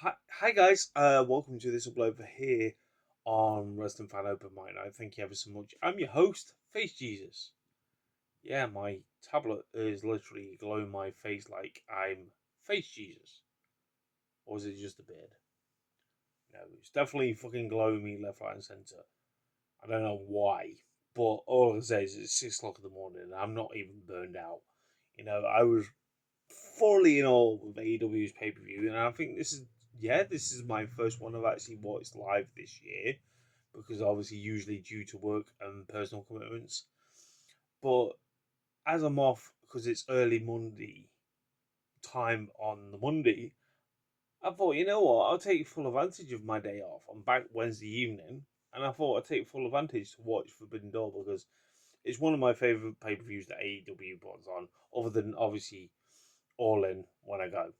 Hi guys, welcome to this upload for here on Wrestling Fan Open Mic Night. Thank you ever so much. I'm your host, Face Jesus. Yeah, my tablet is literally glowing my face like I'm Face Jesus. Or is it just a beard? No, it's definitely fucking glowing me left, right, and centre. I don't know why, but all I can say is it's 6 o'clock in the morning and I'm not even burned out. I was fully in awe with AEW's pay per view, and I think this is my first one I've actually watched live this year because obviously usually due to work and personal commitments. But as I'm off because it's early Monday time on the Monday, I thought, you know what, I'll take full advantage of my day off. I'm back Wednesday evening, and I thought I'd take full advantage to watch Forbidden Door because it's one of my favourite pay per views that AEW puts on, other than obviously All In when I go.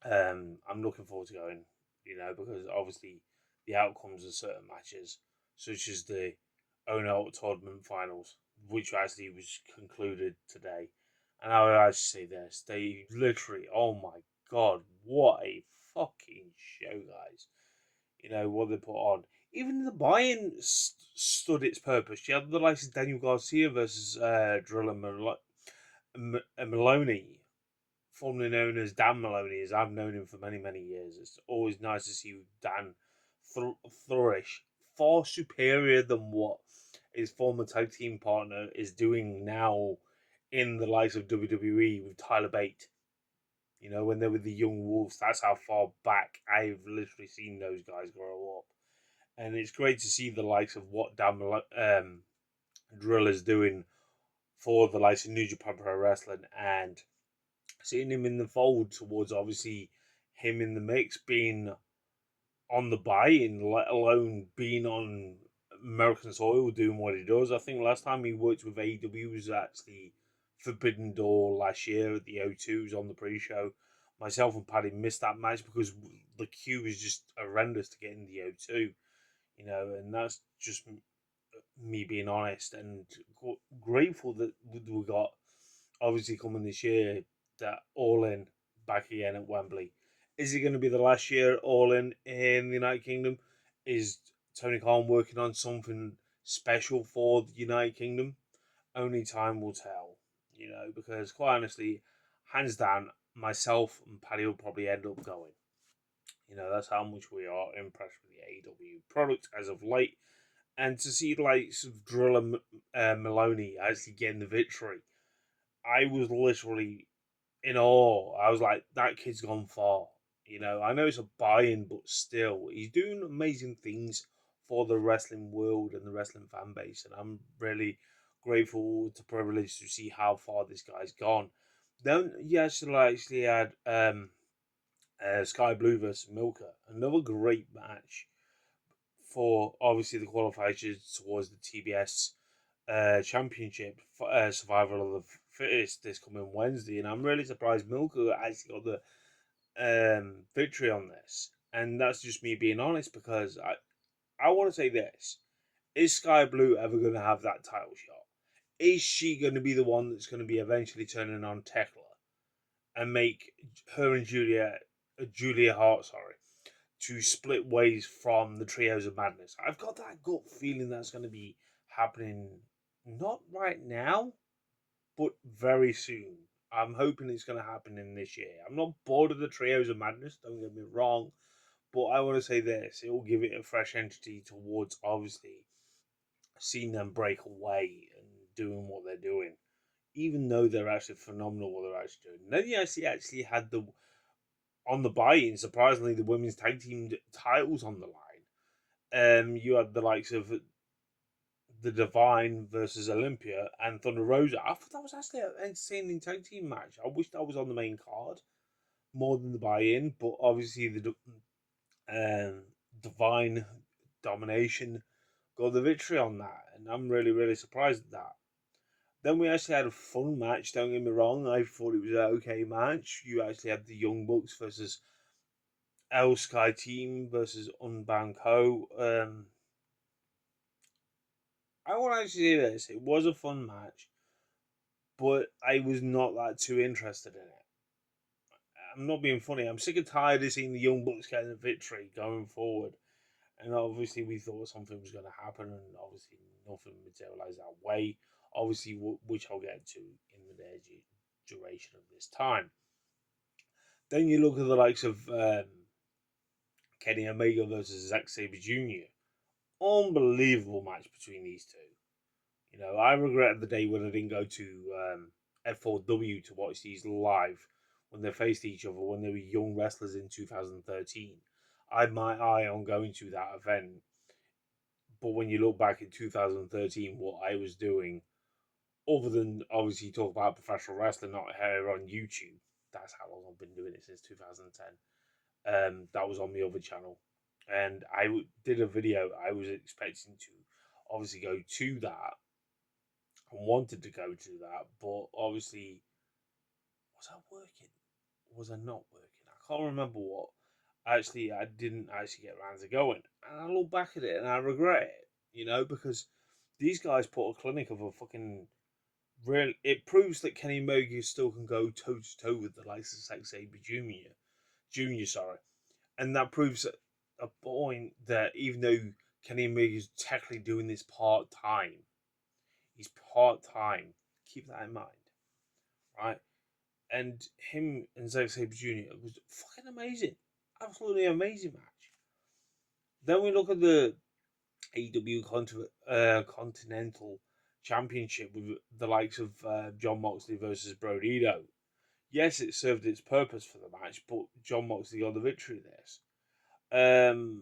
I'm looking forward to going, because obviously the outcomes of certain matches, such as the Ono tournament finals, which actually was concluded today. And I would actually say this: they literally, oh my god, what a fucking show, guys! What they put on. Even the buy-in stood its purpose. You had the likes of Daniel Garcia versus Driller Maloney, formerly known as Dan Maloney, as I've known him for many, many years. It's always nice to see Dan flourish. Far superior than what his former tag team partner is doing now in the likes of WWE with Tyler Bate. When they were the Young Wolves, that's how far back I've literally seen those guys grow up. And it's great to see the likes of what Drill is doing for the likes of New Japan Pro Wrestling and seeing him in the fold towards obviously him in the mix being on the buy-in, let alone being on American soil doing what he does. I think last time he worked with AEW was actually Forbidden Door last year at the O2s on the pre-show. Myself and Paddy missed that match because the queue was just horrendous to get in the O2, and that's just me being honest and grateful that we got obviously coming this year that All In back again at Wembley. Is it going to be the last year All in the United Kingdom? Is Tony Khan working on something special for the United Kingdom? Only time will tell, because quite honestly, hands down, myself and Paddy will probably end up going. That's how much we are impressed with the AEW product as of late. And to see like sort of Driller Maloney actually getting the victory, I was literally in awe. I was like, that kid's gone far. I know it's a buy-in, but still, he's doing amazing things for the wrestling world and the wrestling fan base, and I'm really grateful to privileged to see how far this guy's gone. Then you actually had Sky Blue versus Milka, another great match for obviously the qualifiers towards the TBS championship survival of the fittest this coming Wednesday, and I'm really surprised Milka actually got the victory on this. And that's just me being honest because I want to say this: is Sky Blue ever going to have that title shot? Is she going to be the one that's going to be eventually turning on Tekla and make her and Julia Hart, sorry, to split ways from the Trios of Madness? I've got that gut feeling that's going to be happening not right now, but very soon. I'm hoping it's going to happen in this year. I'm not bored of the Trios of Madness, don't get me wrong, but I want to say this: it will give it a fresh entity towards obviously seeing them break away and doing what they're doing, even though they're actually phenomenal what they're actually doing. And then you actually had the on the buy-in, surprisingly, the women's tag team titles on the line. You had the likes of the Divine versus Olympia and Thunder Rosa. I thought that was actually an entertaining tag team match. I wish that was on the main card more than the buy-in, but obviously the um, Divine domination got the victory on that, and I'm really really surprised at that. Then we actually had a fun match. Don't get me wrong, I thought it was an okay match. You actually had the Young Bucks versus El Sky Team versus Unbound Co. I want to actually say this: it was a fun match, but I was not that too interested in it. I'm not being funny. I'm sick and tired of seeing the Young Bucks getting a victory going forward. And obviously, we thought something was going to happen, and obviously, nothing materialized that way. Obviously, which I'll get to in the duration of this time. Then you look at the likes of Kenny Omega versus Zack Sabre Jr. Unbelievable match between these two. You know, I regret the day when I didn't go to F4W to watch these live when they faced each other when they were young wrestlers in 2013. I had my eye on going to that event, but when you look back in 2013, what I was doing, other than obviously talk about professional wrestling, not here on YouTube, that's how long I've been doing it since 2010. That was on the other channel, and I did a video. I was expecting to obviously go to that and wanted to go to that, but obviously, was I working? Was I not working? I can't remember what. Actually, I didn't actually get around to going, and I look back at it and I regret it. You know, because these guys put a clinic of a fucking real. It proves that Kenny Omega still can go toe to toe with the likes of Zack Sabre Junior, sorry, and that proves a point that even though Kenny Omega is technically doing this part time, he's part time. Keep that in mind, right? And him and Zack Sabre Jr. was fucking amazing, absolutely amazing match. Then we look at the AEW Continental Championship with the likes of John Moxley versus Brodito. Yes, it served its purpose for the match, but John Moxley got the victory. This, um,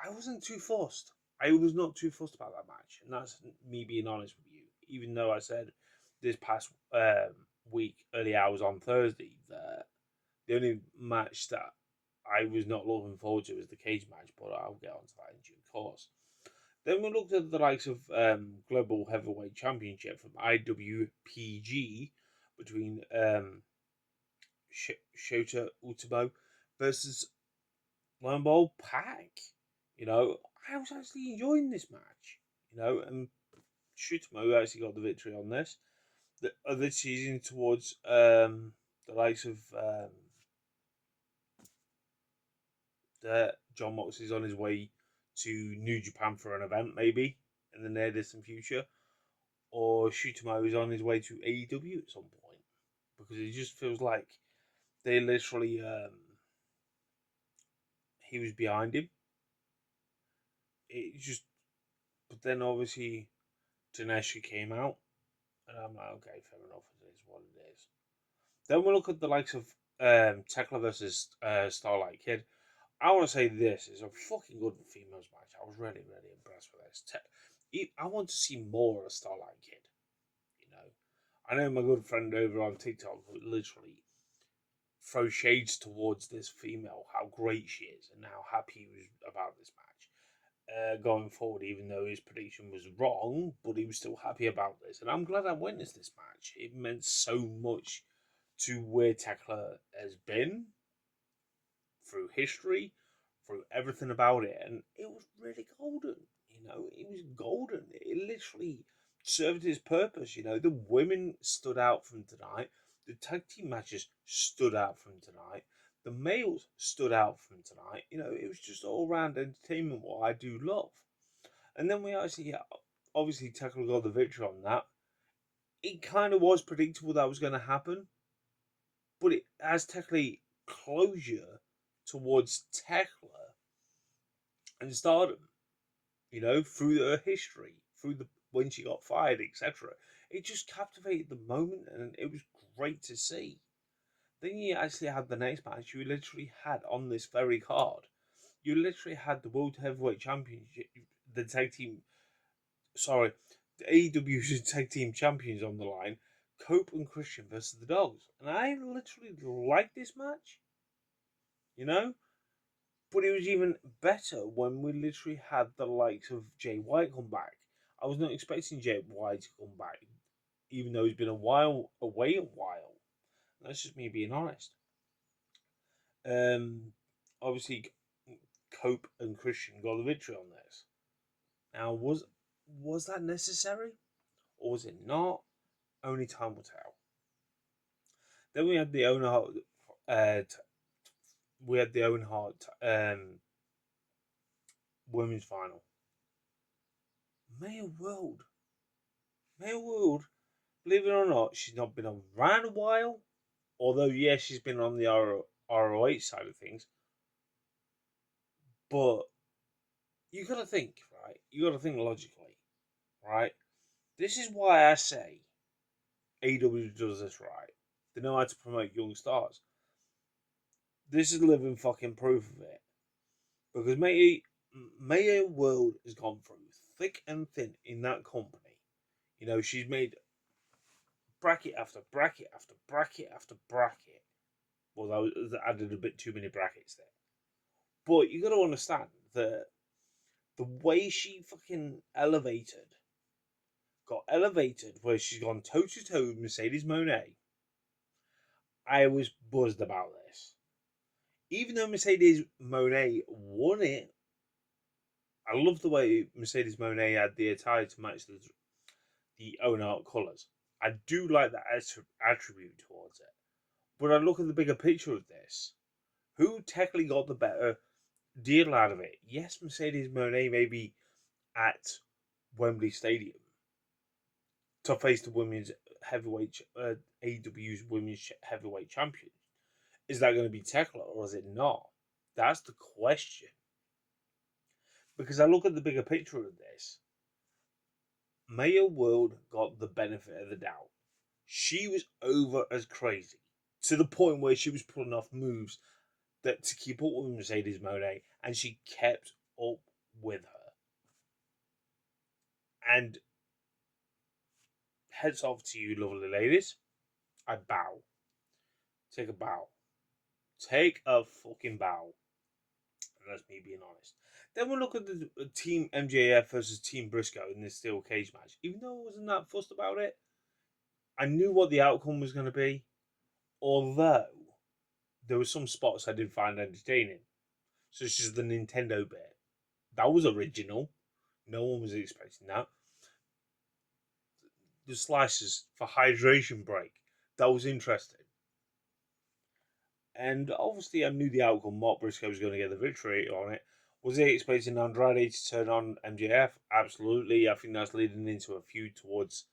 I wasn't too fussed. I was not too fussed about that match, and that's me being honest with you. Even though I said this past week, early hours on Thursday, that the only match that I was not looking forward to was the cage match, but I'll get onto that in due course. Then we looked at the likes of Global Heavyweight Championship from IWPG between Shota Utamo versus Lambeau Pack. You know, I was actually enjoying this match. You know, and Shutamo actually got the victory on this. The other season towards the likes of the John Moxley's on his way to New Japan for an event, maybe in the near distant future, or Shutamo is on his way to AEW at some point because it just feels like they literally he was behind him. It just, but then obviously Taneshi came out, and I'm like, okay, fair enough, it is what it is. Then we look at the likes of Tekla versus Starlight Kid. I want to say this is a fucking good females match. I was really, really impressed with this. I want to see more of Starlight Kid. You know, I know my good friend over on TikTok who literally throws shades towards this female, how great she is, and how happy he was about this match. Going forward, even though his prediction was wrong, but he was still happy about this. And I'm glad I witnessed this match. It meant so much to where Tekla has been through history, through everything about it. And it was really golden. You know, it was golden. It literally served its purpose. You know, the women stood out from tonight. The tag team matches stood out from tonight. The males stood out from tonight. You know, it was just all round entertainment, what I do love. And then we actually, obviously, Tekla got the victory on that. It kind of was predictable that was going to happen, but it has technically closure towards Tekla and Stardom. You know, through her history, through the when she got fired, etc. It just captivated the moment, and it was great to see. Then you actually had the next match. You literally had on this very card. You literally had the World Heavyweight Championship, the tag team. Sorry, the AEW tag team champions on the line. Cope and Christian versus the Dogs, and I literally liked this match. You know, but it was even better when we literally had the likes of Jay White come back. I was not expecting Jay White to come back, even though he's been away a while. That's just me being honest. Um, Obviously, Cope and Christian got the victory on this. Now, was that necessary, or was it not? Only time will tell. Then we had the we had the Owen Hart women's final. Maya World, believe it or not, she's not been around a while. Although, yes, she's been on the ROH side of things. But you got to think, right? You got to think logically, right? This is why I say AEW does this right. They know how to promote young stars. This is living fucking proof of it. Because Maya World has gone through thick and thin in that company. You know, she's made bracket after bracket after bracket after bracket. Well, that added a bit too many brackets there. But you got to understand that the way she fucking got elevated, where she's gone toe to toe with Mercedes Moné. I was buzzed about this. Even though Mercedes Moné won it, I love the way Mercedes Moné had the attire to match the Owen Hart colours. I do like that attribute towards it. But I look at the bigger picture of this. Who technically got the better deal out of it? Yes, Mercedes Moné maybe at Wembley Stadium to face the women's heavyweight, AEW's women's heavyweight champion. Is that going to be Tekla or is it not? That's the question. Because I look at the bigger picture of this. Maya World got the benefit of the doubt. She was over as crazy to the point where she was pulling off moves that to keep up with Mercedes Moné, and she kept up with her. And heads off to you, lovely ladies. I bow. Take a bow. Take a fucking bow. And that's me being honest. Then we'll look at the Team MJF versus Team Briscoe in this steel cage match. Even though I wasn't that fussed about it, I knew what the outcome was going to be. Although there were some spots I did find entertaining, such as the Nintendo bit. That was original. No one was expecting that. The slices for hydration break. That was interesting. And obviously, I knew the outcome. Mark Briscoe was going to get the victory on it. Was he expecting Andrade to turn on MJF? Absolutely. I think that's leading into a feud towards,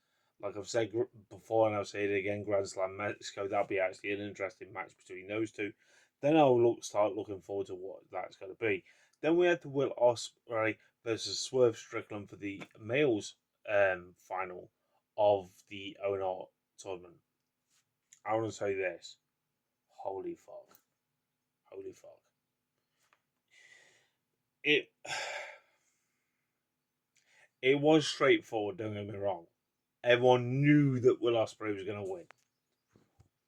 like I've said before, and I'll say it again, Grand Slam Mexico. That'll be actually an interesting match between those two. Then I'll start looking forward to what that's going to be. Then we had the Will Ospreay versus Swerve Strickland for the males final of the Owen Hart tournament. I want to say this. Holy fuck. Holy fuck. It it was straightforward, don't get me wrong. Everyone knew that Will Ospreay was going to win.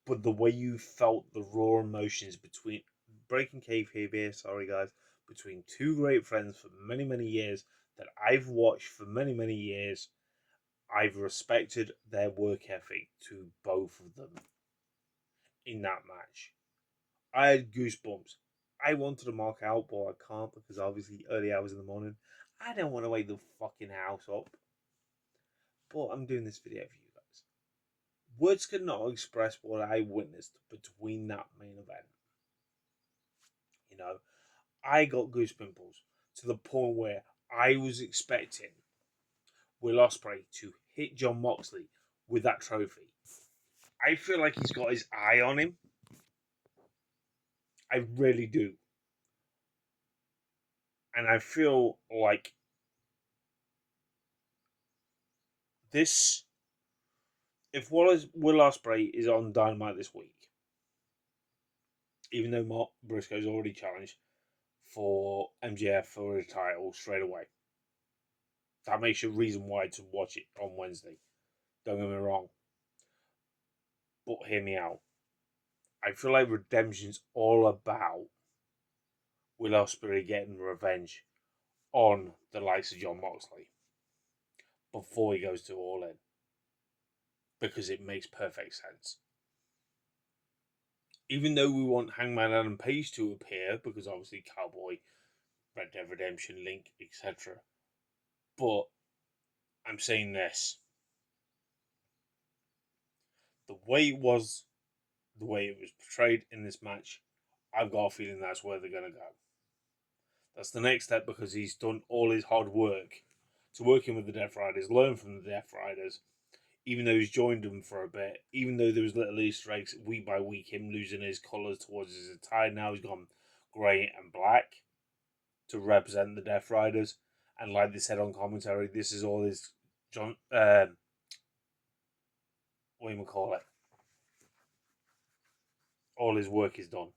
But the way you felt the raw emotions between breaking kayfabe here, sorry guys, between two great friends for many, many years that I've watched for many, many years, I've respected their work ethic to both of them in that match. I had goosebumps. I wanted to mark out, but I can't because obviously early hours in the morning. I don't want to wake the fucking house up. But I'm doing this video for you guys. Words cannot express what I witnessed between that main event. You know, I got goosebumps to the point where I was expecting Will Ospreay to hit Jon Moxley with that trophy. I feel like he's got his eye on him. I really do. And I feel like this, if Will Ospreay is on Dynamite this week, even though Mark Briscoe's already challenged for MJF for his title straight away, that makes you a reason why to watch it on Wednesday. Don't get me wrong. But hear me out. I feel like Redemption's all about Will Ospreay getting revenge on the likes of Jon Moxley before he goes to All In. Because it makes perfect sense. Even though we want Hangman Adam Page to appear, because obviously Cowboy, Red Dead Redemption, Link, etc. But I'm saying this. The way it was the way it was portrayed in this match, I've got a feeling that's where they're going to go. That's the next step because he's done all his hard work to working with the Death Riders, learn from the Death Riders, even though he's joined them for a bit, even though there was little Easter eggs week by week, him losing his colours towards his attire. Now he's gone grey and black to represent the Death Riders. And like they said on commentary, this is all his what do you call it? All his work is done.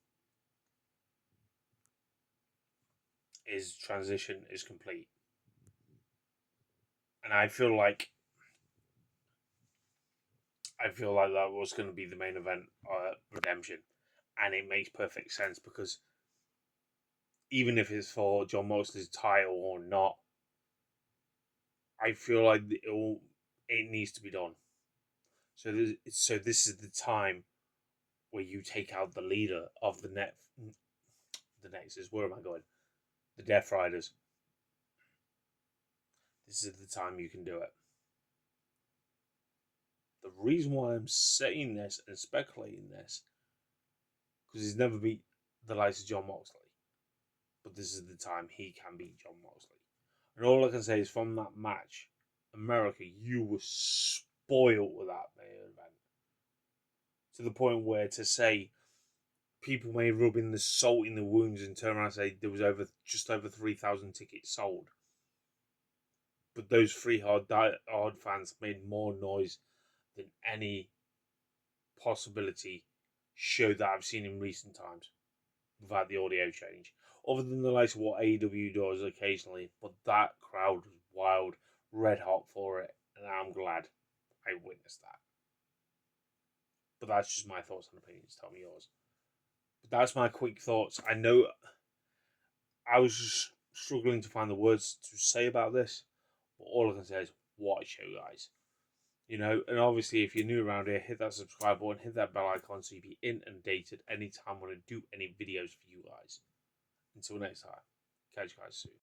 His transition is complete. And I feel like that was going to be the main event, Redemption. And it makes perfect sense because even if it's for Jon Moxley's title or not, I feel like it needs to be done. So this is the time where you take out the leader of the Nexus. Where am I going? The Death Riders. This is the time you can do it. The reason why I'm saying this and speculating this, because he's never beat the likes of Jon Moxley. But this is the time he can beat Jon Moxley. And all I can say is from that match, America, you were spoiled with that main event. To the point where to say people may rub in the salt in the wounds and turn around and say there was just over 3,000 tickets sold. But those three hard fans made more noise than any possibility show that I've seen in recent times without the audio change. Other than the likes of what AEW does occasionally, but that crowd was wild, red hot for it, and I'm glad I witnessed that. But that's just my thoughts and opinions. Tell me yours. But that's my quick thoughts. I know I was just struggling to find the words to say about this, but all I can say is, what a show, guys. You know, and obviously, if you're new around here, hit that subscribe button, hit that bell icon so you be inundated anytime when I do any videos for you guys. Until next time, catch you guys soon.